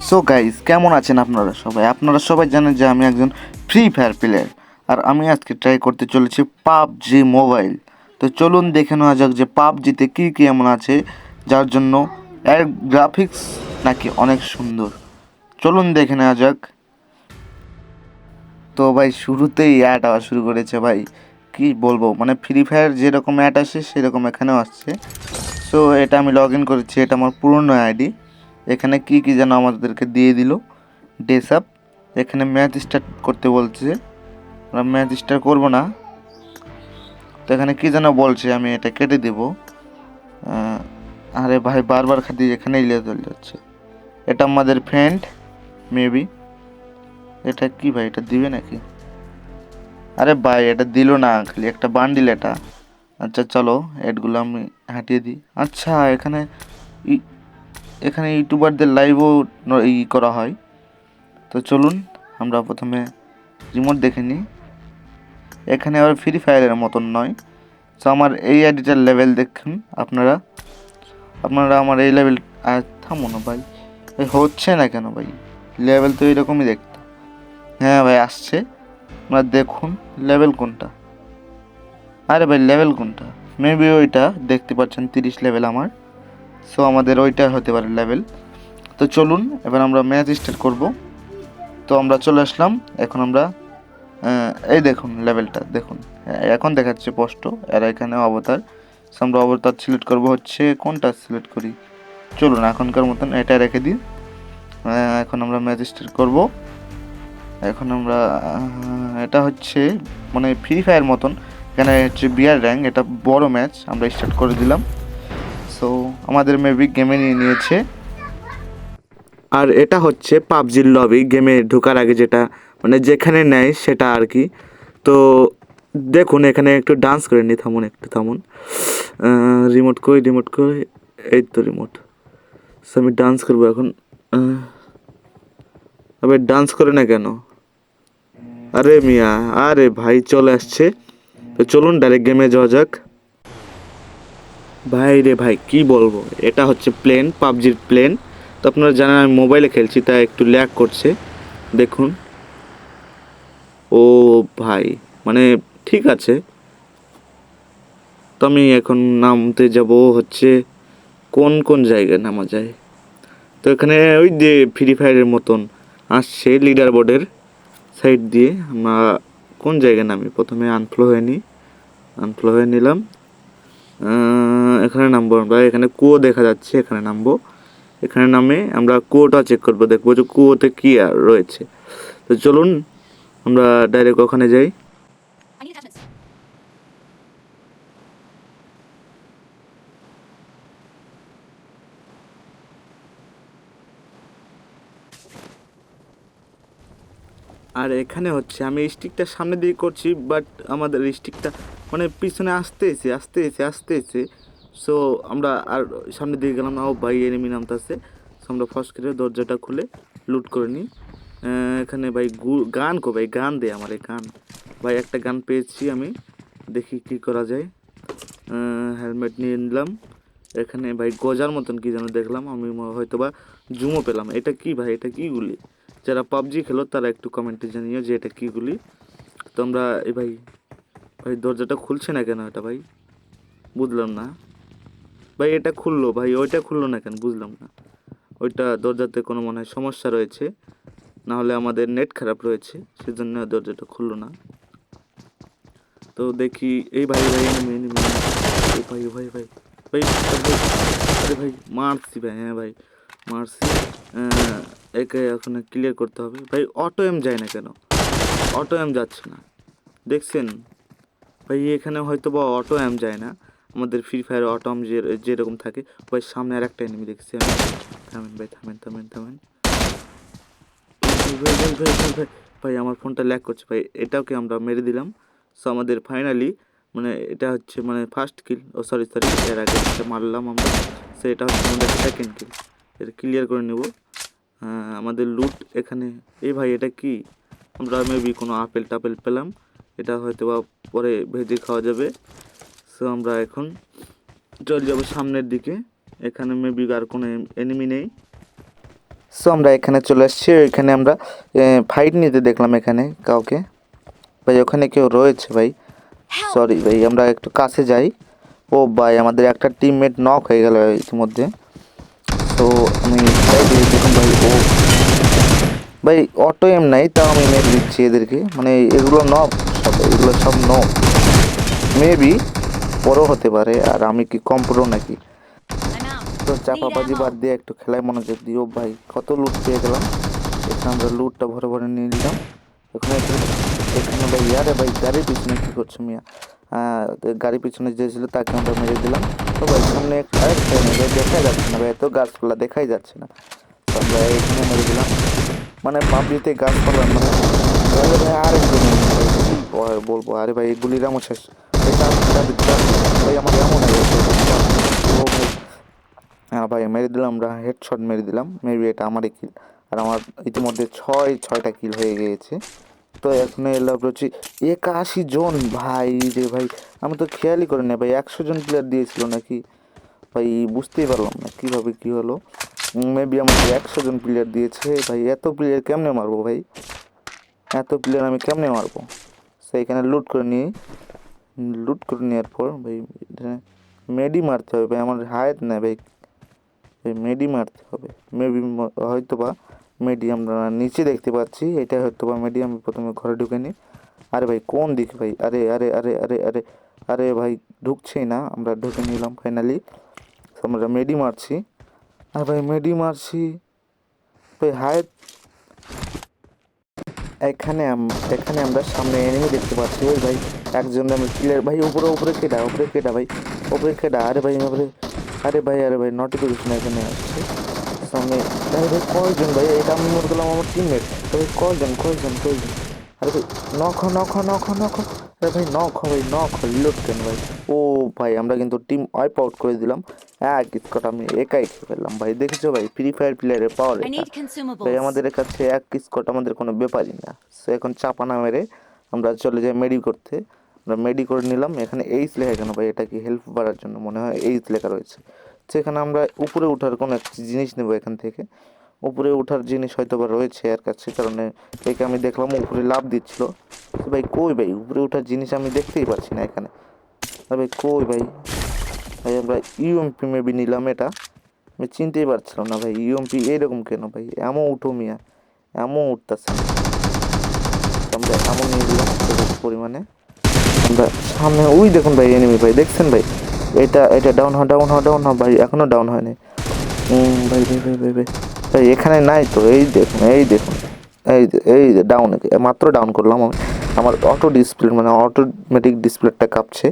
So guys, কেমন আছেন আপনারা সবাই জানেন যে আমি একজন ফ্রি ফায়ার প্লেয়ার। আর আমি আজকে ট্রাই করতে চলেছি পাবজি মোবাইল। তো চলুন দেখে নেওয়া যাক যে পাবজিতে কী কী এমন আছে যার জন্য এর গ্রাফিক্স নাকি অনেক সুন্দর। চলুন দেখে নেওয়া যাক। তো ভাই শুরুতেই অ্যাড আওয়া শুরু করেছে ভাই, কি বলবো, মানে ফ্রি ফায়ার যেরকম অ্যাড আসে সেরকম এখানেও আসছে। সো এটা আমি লগ ইন করেছি, এটা আমার পুরনো আইডি। এখানে কি কি যেন আমাদেরকে দিয়ে দিল ডেস আপ। এখানে ম্যাচ স্টার্ট করতে বলছে, আমরা ম্যাচ স্টার্ট করবো না। তো এখানে কি যেন বলছে, আমি এটা কেটে দেব। আরে ভাই বারবার খালি এখানেই লেগে চলে যাচ্ছে। এটা আমাদের ফ্রেন্ড মেবি। এটা কি ভাই, এটা দিবে নাকি? আরে ভাই এটা দিল না, খালি একটা বান্ডিল এটা। আচ্ছা চলো এডগুলো আমি হাঁটিয়ে দিই। আচ্ছা এখানে এখানে ইউটিউবারদের লাইভও করা হয়। তো চলুন আমরা প্রথমে রিমোট দেখে নিই। এখানে আবার ফ্রি ফায়ারের মতন নয়। সো আমার এই আইডিটার লেভেল দেখুন আপনারা আপনারা আমার এই লেভেল। থামো না ভাই, হচ্ছে না কেন ভাই? লেভেল তো এরকমই দেখতে। হ্যাঁ ভাই আসছে, আপনারা দেখুন লেভেল কোনটা। আরে ভাই লেভেল কোনটা? মেবি ওইটা দেখতে পাচ্ছেন 30 লেভেল আমার। সো আমাদের ওইটা হতে পারে লেভেল। তো চলুন এবার আমরা ম্যাচ স্টার্ট করব। তো আমরা চলে আসলাম। এখন আমরা এই দেখুন লেভেলটা দেখুন, এখন দেখাচ্ছে স্পষ্ট। আর এখানে অবতার। So আমরা অবতার সিলেক্ট করব, হচ্ছে কোনটা সিলেক্ট করি। চলুন এখনকার মতন এটা রেখে দিই। এখন আমরা ম্যাচ স্টার্ট করব। এখন আমরা এটা হচ্ছে মানে ফ্রি ফায়ার মতন, এখানে হচ্ছে বিয়ার র্যাঙ্ক, এটা বড় ম্যাচ আমরা স্টার্ট করে দিলাম। সো আমাদের মেবি গেমে নিয়ে নিয়েছে। আর এটা হচ্ছে পাবজির লবি, গেমে ঢোকার আগে যেটা মানে যেখানে নেয় সেটা আর কি। তো দেখুন এখানে একটু ডান্স করে নি, থামুন একটু থামুন। রিমোট কই, এই তো রিমোট। সো আমি ডান্স করবো এখন। আবার ডান্স করে না কেন? আরে মিয়া, আরে ভাই চলে আসছে। তো চলুন ডাইরেক্ট গেমে যাওয়া যাক। ভাই রে ভাই কি বলবো, এটা হচ্ছে প্লেন, পাবজির প্লেন। তো আপনারা জানেন আমি মোবাইলে খেলছি তাই একটু ল্যাগ করছে দেখুন। ও ভাই মানে ঠিক আছে। তো আমি এখন নামতে যাব হচ্ছে কোন কোন জায়গায় নামা যায়। তো এখানে ওই যে ফ্রি ফায়ারের মতন আসছে লিডার বোর্ডের সাইড দিয়ে। আমরা কোন জায়গায় নামি, প্রথমে আনফ্লো হয়ে নিলাম। এখানে নামবো আমরা, এখানে কুয়ো দেখা যাচ্ছে, এখানে নামবো। এখানে নামে আমরা কুয়োটা চেক করবো, দেখবো যে কুয়োতে কী আর রয়েছে। তো চলুন আমরা ডাইরেক্ট ওখানে যাই। আর এখানে হচ্ছে আমি স্টিকটা সামনে দিয়ে করছি, বাট আমাদের স্টিকটা মানে পিছনে আসতে এসে। সো আমরা আর সামনে দিয়ে গেলাম না। ও ভাই এনিমি নামতেছে। সো আমরা ফার্স্ট করে দরজাটা খুলে লুট করে নিই। এখানে ভাই ভাই গান দে আমার, এই গান ভাই, একটা গান পেয়েছি আমি, দেখি কি করা যায়। হেলমেট নিয়ে নিলাম। এখানে ভাই গজার মতন কি যেন দেখলাম আমি, হয়তো বা জুমও পেলাম। এটা কি ভাই, এটা কি গুলি? যারা পাবজি খেলো তারা একটু কমেন্টে জানিও যে এটা কী গুলি। তো আমরা ভাই ভাই দরজাটা খুলছে না কেন এটা ভাই, বুঝলাম না। ভাই এটা খুললো ভাই, ওইটা খুললো না কেন বুঝলাম না। ওইটা দরজাতে কোনো মনে হয় সমস্যা রয়েছে, না হলে আমাদের নেট খারাপ রয়েছে, সেজন্য দরজাটা খুললো না। তো দেখি এই ভাই ভাই এনিমি ভাই ভাই ভাই ভাই ভাই, আরে ভাই মারছি ভাই, হ্যাঁ ভাই মারছি। একে এখন ক্লিয়ার করতে হবে ভাই। অটো এম যায় না কেন? অটো এম যাচ্ছে না দেখছেন ভাই? এখানে হয়তো বা অটো এম যায় না। আমাদের ফ্রি ফায়ার অটো এম যেরকম থাকে। ভাই সামনে আর একটা এনিমি দেখছি আমি। থামেন ভাই, থামেন। ভাই ভাই ভাই ভাই ভাই ভাই আমার ফোনটা ল্যাগ করছে ভাই। এটাকে আমরা মেরে দিলাম। সো আমাদের ফাইনালি মানে এটা হচ্ছে মানে ফার্স্ট কিল, ও সরি এর আগে একটা মারলাম আমরা। সো এটা হচ্ছে আমাদের সেকেন্ড কিল। এটা ক্লিয়ার করে নেব। আমাদের লুট এখানে। এই ভাই এটা কি? আমরা মেবি কোনো আপেল টাপেল পেলাম, এটা হয়তো বা পরে ভেজে খাওয়া যাবে। সো আমরা এখন চলে যাবো সামনের দিকে। এখানে মেবি আর কোনো এনিমি নেই। সো আমরা এখানে চলে আসছি, এখানে আমরা ফাইট নিতে দেখলাম এখানে কাউকে। ভাই ওখানে কেউ রয়েছে ভাই, সরি ভাই আমরা একটু কাছে যাই। ও ভাই আমাদের একটা টিমমেট নক হয়ে গেল ইতিমধ্যে। তো আমি দেখুন ভাই, ও ভাই অটো এম নাই, তাও আমি মেরে দিচ্ছি এদেরকে, মানে এগুলো নক, সব এগুলো সব নক, মেবি বড় হতে পারে। আর আমি কি কম প্রো নাকি? তো চাপাবাজি বাদ দিয়ে একটু খেলায় মনোযোগ দিও ভাই। কত লুট পেয়ে গেলাম এখানে, আমরা লুটটা ভরে ভরে নিয়ে নিলাম। এখানে এখানে ভাই, আরে ভাই গাড়ির পিছনে কী করছো মিয়া? গাড়ির পিছনে যে ছিল তাকে আমরা মেরে দিলাম। তো ভাই সামনে আরে ভাই দেখাই যাচ্ছে না ভাই, এত গাছপালা দেখাই যাচ্ছে না। তো আমরা এখানে মেরে দিলাম, মানে পাবলিতে গাছপালা মানে। আরে ভাই আরেকজন বলবো, আরে ভাই গুলির এমন শেষ ভাই, ভাই আমার এমন হয়ে গেছে। ও ভাই, হ্যাঁ ভাই মেরে দিলাম, আমরা হেডশট মেরে দিলাম, মেবি এটা আমারই কিল। আর আমার ইতিমধ্যে ছয়টা কিল হয়ে গিয়েছে। তো এখন এলাম হচ্ছে 81 জন ভাই রে ভাই, আমি তো খেয়ালই করি না ভাই, 100 জন প্লেয়ার দিয়েছিল নাকি ভাই, বুঝতেই পারলাম না কীভাবে কী হলো। মেবি আমাকে 100 জন প্লেয়ার দিয়েছে ভাই, এত প্লেয়ার কেমনে মারবো ভাই, এত প্লেয়ার আমি কেমনে মারবো? সেইখানে লুট করে নেওয়ার পর ভাই মেডি মারতে হবে ভাই, আমার হায়াত নেই ভাই, মেডি মারতে হবে মেবি, হয়তো বা মেডি আমরা নিচে দেখতে পাচ্ছি, এটা হয়তো বা মেডি। আমি প্রথমে ঘরে ঢুকে নিই। আরে ভাই কোন দিকে ভাই, আরে আরে আরে আরে আরে আরে ভাই ঢুকছেই না, আমরা ঢুকে নিলাম ফাইনালি। আমরা মেডি মারছি, আর ভাই মেডি মারছি ভাই হায়াত। এখানে আমরা সামনে এনিমি দেখতে পাচ্ছি, ওই ভাই একজন আমি ক্লিয়ার ভাই, উপরে উপরে কেটা ভাই, উপরে কেটা, আরে ভাই উপরে, আরে ভাই নোটিফিকেশন এখানে আসছে সামনে। আরে ভাই কয়জন ভাই, এটা আমি মনে করলাম আমার টিমমেট। ভাই কয়জন, আরে ভাই নখ, আরে ভাই নখ রিলোড কেন ভাই? ও ভাই আমরা কিন্তু টিম ওয়াইপ আউট করে দিলাম, এক স্কট আমি একাই খেয়ে ফেললাম ভাই। দেখেছো ভাই ফ্রি ফায়ার প্লেয়ারের পাওয়ার এটা ভাই, আমাদের কাছে এক স্কট আমাদের কোনো ব্যাপারই না। সো এখন চাপা না মেরে আমরা চলে যাই মেডি করতে। আমরা মেডি করে নিলাম, এখানে এইচ লেখা কেন ভাই, এটা কি হেল্প বাড়ার জন্য মনে হয় এইচ লেখা রয়েছে। সেখানে আমরা উপরে ওঠার কোনো একটা জিনিস নেবো এখান থেকে, উপরে ওঠার জিনিস হয়তো বা রয়েছে এর কাছে, কারণে একে আমি দেখলাম উপরে লাভ দিচ্ছিল। ভাই কই ভাই উপরে ওঠার জিনিস আমি দেখতেই পাচ্ছি না এখানে, আর ভাই কই ভাই, ভাই আমরা ইউএমপি মেবি নিলাম, এটা আমি চিনতেই পারছিলাম না ভাই, ইউএমপি এরকম কেন ভাই, এমন উঠো মিয়া, এমন উঠতেছে না। আমরা এমন নিয়ে দিলাম পরিমাণে। আমরা সামনে ওই দেখুন ভাই এনিমি ভাই, দেখছেন ভাই, এটা ডাউন হ ভাই, এখনো ডাউন হয়নি। ভাই ভাই ভাই ভাই ভাই ভাই এখানে নাই তো, এই দেখুন এই যে ডাউন, মাত্র ডাউন করলাম আমি। আমার অটো ডিসপ্লে মানে অটোমেটিক ডিসপ্লেটা কাঁপছে।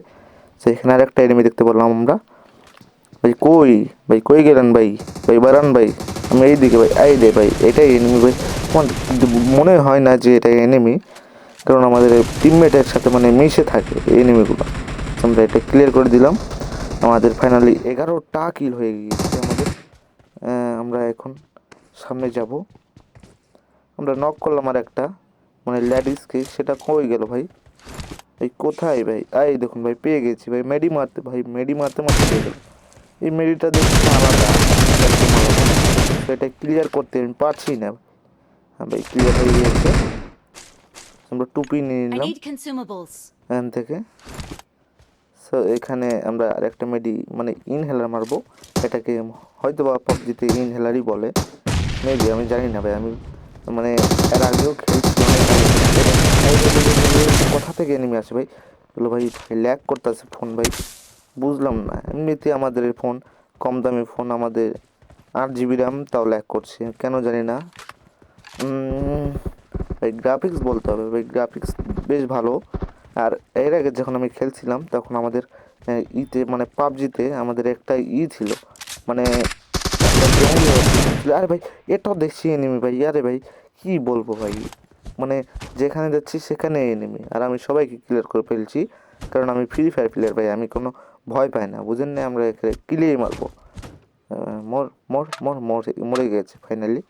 তো এখানে আর একটা এনিমি দেখতে পেলাম আমরা। ভাই কই গেলেন ভাই, বাড়ান ভাই, আমি এই দিকে ভাই, এই দে ভাই এটাই এনিমি ভাই। আমার মনে হয় না যে এটা এনিমি, কারণ আমাদের টিমমেটের সাথে মানে মিশে থাকে এই এনিমিগুলো। আমরা এটা ক্লিয়ার করে দিলাম, আমাদের ফাইনালি 11টা কিল হয়ে গিয়েছে আমাদের। আমরা এখন সামনে যাব, আমরা নক করলাম আর একটা মানে ল্যাডিসকে, সেটা কই গেল ভাই, এই কোথায় ভাই, এই দেখুন ভাই পেয়ে গেছি ভাই, মেডি মারতে মারতে পেয়ে গেল। এই মেডিটা দেখছি আলাদা, একদম আলাদা, সেটা ক্লিয়ার করতে আমি পারছি না। হ্যাঁ ভাই ক্লিয়ার হয়ে গিয়েছে, আমরা টুপি নিয়ে নিলাম এখান থেকে। সো এখানে আমরা আরেকটা মানে ইনহেলার মারবো, এটাকে হয়তো বা পাবজিতে ইনহেলারই বলে মেবি, আমি জানি না ভাই, আমি মানে এর আগেও খেলছি অনেক আগে। কোথা থেকে এনিমি আসে ভাই, বলো ভাই ল্যাগ করতেছে ফোন ভাই, বুঝলাম না। এমনিতে আমাদের এই ফোন কম দামি ফোন, আমাদের 8 GB র্যাম, তাও ল্যাগ করছে কেন জানি না। ভাই গ্রাফিক্স বলতে হবে ভাই, গ্রাফিক্স বেশ ভালো। আর এর আগে যখন আমি খেলছিলাম তখন আমাদের ইতে মানে পাবজিতে আমাদের একটা ছিল, মানে একটা জঙ্গলি ছিল। আরে ভাই এটাও দেখছি এনিমি ভাই, আরে ভাই কি বলবো ভাই, মানে যেখানে যাচ্ছি সেখানে এনিমি, আর আমি সবাইকে ক্লিয়ার করে ফেলছি, কারণ আমি ফ্রি ফায়ার প্লেয়ার ভাই, আমি কোনো ভয় পাই না, বুঝেন না, আমরা এখানে ক্লিয়ারই মারবো। মরে গেছে ফাইনালি।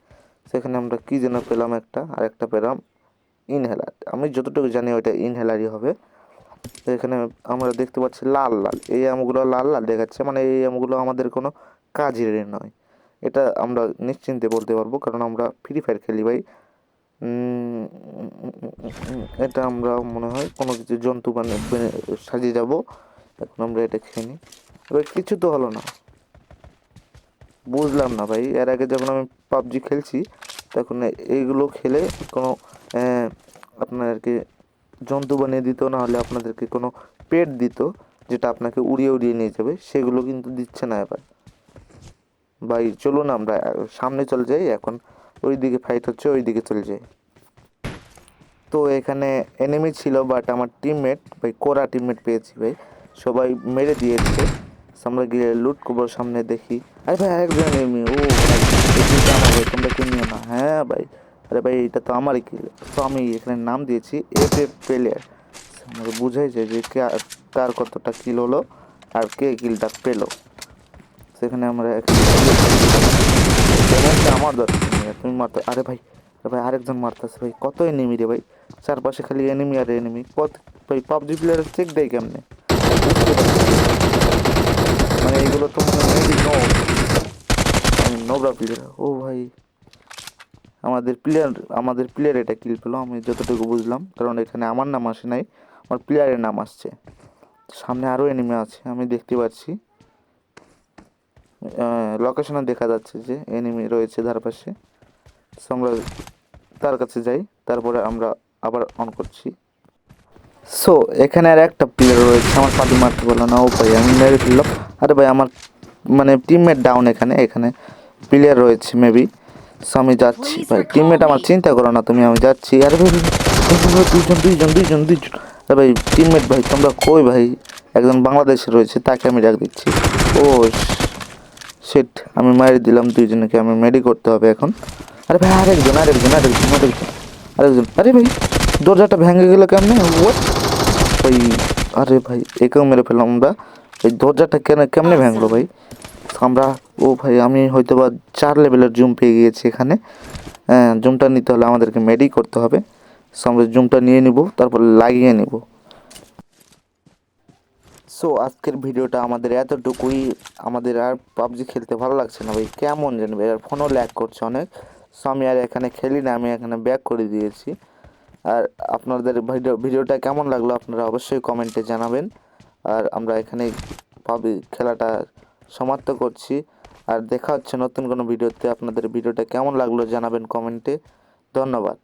সেখানে আমরা কি যেন পেলাম একটা, আর একটা পেলাম ইনহেলার, আমি যতটুকু জানি ওইটা ইনহেলারই হবে। তো এখানে আমরা দেখতে পাচ্ছি লাল লাল, এই আমগুলো লাল লাল দেখাচ্ছে, মানে এই আমগুলো আমাদের কোনো কাজের নয়। এটা আমরা নিশ্চিন্তে বলতে পারবো, কারণ আমরা ফ্রি ফায়ার খেলি ভাই। এটা আমরা মনে হয় কোনো কিছু জন্তু সাজিয়ে যাব। এখন আমরা এটা খেয়ে নিই। এবার কিছু তো হলো না, বুঝলাম না ভাই। এর আগে যখন আমি পাবজি খেলছি তখন এইগুলো খেলে কোনো আপনাদেরকে জন্তু বানিয়ে দিত, না হলে আপনাদেরকে কোনো পেট দিত যেটা আপনাকে উড়িয়ে উড়িয়ে নিয়ে যাবে, সেগুলো কিন্তু দিচ্ছে না এবার ভাই। চলুন আমরা সামনে চলে যাই, এখন ওই দিকে ফাইট হচ্ছে, ওই দিকে চলে যাই। তো এখানে এনিমি ছিল, বাট আমার টিমমেট ভাই, কোরা টিমমেট পেয়েছি ভাই, সবাই মেরে দিয়েছে। আমরা গিয়ে লুট করবো, সামনে দেখি। আরে ভাই আরেকজন এনিমি, ও ভাই এই কিলটা আমার ভাই, তোমরা কেউ নিও না। হ্যাঁ ভাই, আরে ভাই এটা তো আমারই কিল। তো আমি এখানে নাম দিয়েছি এফ প্লেয়ার। আমাকে বুঝাইছে যে কার কতটা কিল হলো আর কে কিলটা পেলো। সেখানে আমরা আমার দরকার নেই, তুমি মারতে। আরে ভাই, আরে ভাই আরেকজন মারতেছে ভাই, কত এনিমি রে ভাই, চারপাশে খালি এনিমি আর এনিমি। কত ভাই পাবজি প্লেয়ারের চেক দেয় কেমনে, বুঝতে পারছি না। মানে এইগুলো তো মনে হয় মেবি নো, আমি নোবরা প্লেয়ার। ও ভাই আমাদের প্লেয়ার এটা কিল পেলো, আমি যতটুকু বুঝলাম, কারণ এখানে আমার নাম আসে নাই, আমার প্লেয়ারের নাম আসছে। সামনে আরও এনিমি আছে আমি দেখতে পাচ্ছি, লোকেশনে দেখা যাচ্ছে যে এনিমি রয়েছে ধারপাশে। সো আমরা তার কাছে যাই, তারপরে আমরা আবার অন করছি। সো এখানে আর একটা প্লেয়ার রয়েছে, আমার পাতি মারতে পারলো না। ও ভাই আমি মেরে ফেললাম। আরে ভাই আমার মানে টিমমেট ডাউন, এখানে এখানে প্লেয়ার রয়েছে মেবি। সো আমি যাচ্ছি ভাই, টিমমেট আমার চিন্তা করো না তুমি, আমি যাচ্ছি। আরে ভাই দুইজন। আরে ভাই টিমমেট ভাই তোমরা কই ভাই, একজন বাংলাদেশে রয়েছে, তাকে আমি ডাক দিচ্ছি। ও শিট, আমি মারি দিলাম দুইজনকে, আমি মেডি করতে হবে এখন। আরে ভাই আরেকজন। আরে ভাই দরজাটা ভেঙে গেল কেমনে, হোয়াট ভাই। আরে ভাই একেও মেরে ফেললাম আমরা। এই দরজাটা কেমনে ভাঙলো ভাই। আমরা, ও ভাই আমি হয়তো বা 4 লেভেলের জুম পেয়ে গিয়েছি এখানে। জুমটা নিতে হলে আমাদেরকে মেডি করতে হবে। সো আমরা জুমটা নিয়ে নিব, তারপর লাগিয়ে নিব। সো আজকের ভিডিওটা আমাদের এতটুকুই। আমাদের আর পাবজি খেলতে ভালো লাগছে না ভাই, কেমন জানি ভাই, আর ফোনও ল্যাগ করছে অনেক। সো আমি আর এখানে খেলি না, আমি এখানে ব্যাক করে দিয়েছি। আর আপনাদের ভিডিওটা কেমন লাগলো আপনারা অবশ্যই কমেন্টে জানাবেন। আর আমরা এখানে পাবজি খেলাটা সমাপ্ত করছি। আর দেখা হচ্ছে নতুন কোনো ভিডিওতে। আপনাদের ভিডিওটা কেমন লাগলো জানাবেন কমেন্টে। ধন্যবাদ।